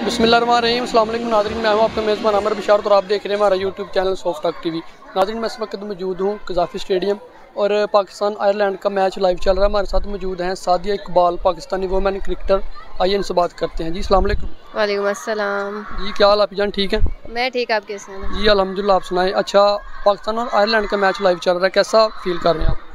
बिस्मिल्लाहिर्रहमानिर्रहीम। अस्सलाम वालेकुम नाज़रीन, मैं हूं आपका मेज़बान आमिर बिशारत और आप देख रहे हैं हमारा YouTube channel soft talk TV. नाज़रीन, मैं इस वक्त मौजूद हूं कज़ाफ़ी स्टेडियम और पाकिस्तान आयरलैंड का मैच लाइव चल रहा है। हमारे साथ मौजूद हैं सादिया इकबाल, पाकिस्तानी वुमेन क्रिकेटर। आइए इनसे बात करते हैं। जी अस्सलाम वालेकुम। वालेकुम अस्सलाम। जी क्या हाल आप जान, ठीक है? मैं ठीक, आप कैसे हैं? जी अल्हम्दुलिल्लाह, आप सुनाएं। अच्छा, पाकिस्तान और आयरलैंड का मैच लाइव चल रहा है, कैसा फील कर रहे हैं आप?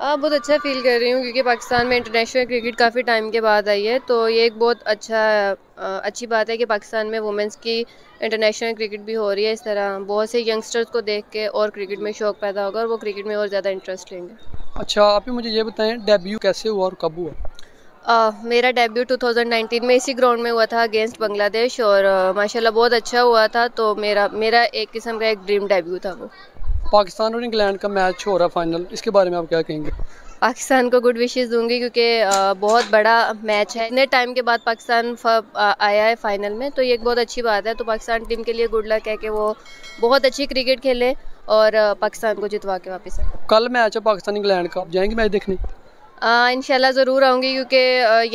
बहुत अच्छा फ़ील कर रही हूँ क्योंकि पाकिस्तान में इंटरनेशनल क्रिकेट काफ़ी टाइम के बाद आई है, तो ये एक बहुत अच्छी बात है कि पाकिस्तान में वुमेंस की इंटरनेशनल क्रिकेट भी हो रही है। इस तरह बहुत से यंगस्टर्स को देख के और क्रिकेट में शौक़ पैदा होगा और वो क्रिकेट में और ज़्यादा इंटरेस्ट लेंगे। अच्छा, आप ही मुझे ये बताएं, डेब्यू कैसे हुआ और कब हुआ? मेरा डेब्यू 2019 में इसी ग्राउंड में हुआ था अगेंस्ट बांग्लादेश और माशाल्लाह बहुत अच्छा हुआ था। तो मेरा एक किस्म का एक ड्रीम डेब्यू था वो। पाकिस्तान और इंग्लैंड का मैच हो रहा है फाइनल, इसके बारे में आप क्या कहेंगे? पाकिस्तान को गुड विशेस दूंगी क्योंकि बहुत बड़ा मैच है। इतने टाइम के बाद पाकिस्तान आया है फाइनल में, तो ये एक बहुत अच्छी बात है। तो पाकिस्तान टीम के लिए गुड लक है कि वो बहुत अच्छी क्रिकेट खेले और पाकिस्तान को जितवा के वापस आए। कल मैच है पाकिस्तान इंग्लैंड का, आप जाएंगे मैच देखने? इंशाल्लाह ज़रूर आऊँगी क्योंकि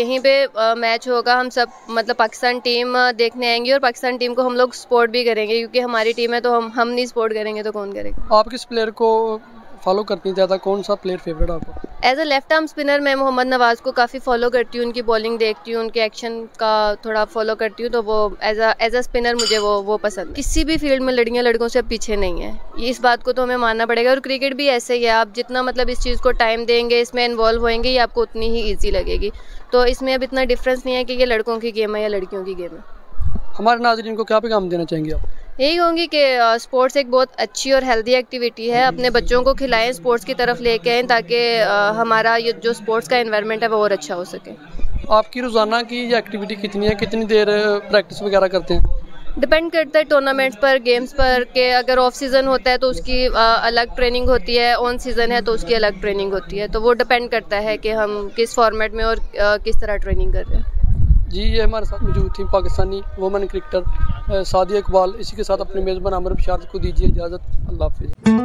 यहीं पे मैच होगा। हम सब मतलब पाकिस्तान टीम देखने आएंगे और पाकिस्तान टीम को हम लोग सपोर्ट भी करेंगे क्योंकि हमारी टीम है। तो हम नहीं सपोर्ट करेंगे तो कौन करेगा? आप किस प्लेयर को फॉलो करती हैं ज़्यादा, कौन सा प्लेयर फेवरेट आपको? As a left arm spinner मैं मोहम्मद नवाज़ को काफ़ी फॉलो करती हूँ, उनकी बॉलिंग देखती हूँ, उनके एक्शन का थोड़ा फॉलो करती हूँ। तो वो एज अ स्पिनर मुझे वो पसंद। किसी भी फील्ड में लड़कियाँ लड़कों से पीछे नहीं है, इस बात को तो हमें मानना पड़ेगा। और क्रिकेट भी ऐसे ही है, आप जितना मतलब इस चीज़ को टाइम देंगे, इसमें इन्वॉल्व होएंगे, ये आपको उतनी ही ईजी लगेगी। तो इसमें अब इतना डिफरेंस नहीं है कि ये लड़कों की गेम है या लड़कियों की गेम है। हमारे नाज़रीन को क्या पैगाम देना चाहेंगे आप? यही कहूँगी कि स्पोर्ट्स एक बहुत अच्छी और हेल्दी एक्टिविटी है। अपने बच्चों को खिलाएं, स्पोर्ट्स की तरफ लेके आएँ ताकि हमारा ये जो स्पोर्ट्स का एनवायरनमेंट है वो और अच्छा हो सके। आपकी रोज़ाना की ये एक्टिविटी कितनी है, कितनी देर प्रैक्टिस वगैरह करते हैं? डिपेंड करता है टूर्नामेंट्स पर, गेम्स पर, कि अगर ऑफ सीज़न होता है तो उसकी अलग ट्रेनिंग होती है, ऑन सीज़न है तो उसकी अलग ट्रेनिंग होती है। तो वो डिपेंड करता है कि हम किस फॉर्मेट में और किस तरह ट्रेनिंग कर रहे हैं। जी, ये हमारे साथ मौजूद थी पाकिस्तानी वुमेन क्रिकेटर सादिया इकबाल। इसी के साथ अपने मेज़बान आमिर बिशारत को दीजिए इजाज़त। अल्लाह हाफ़िज़।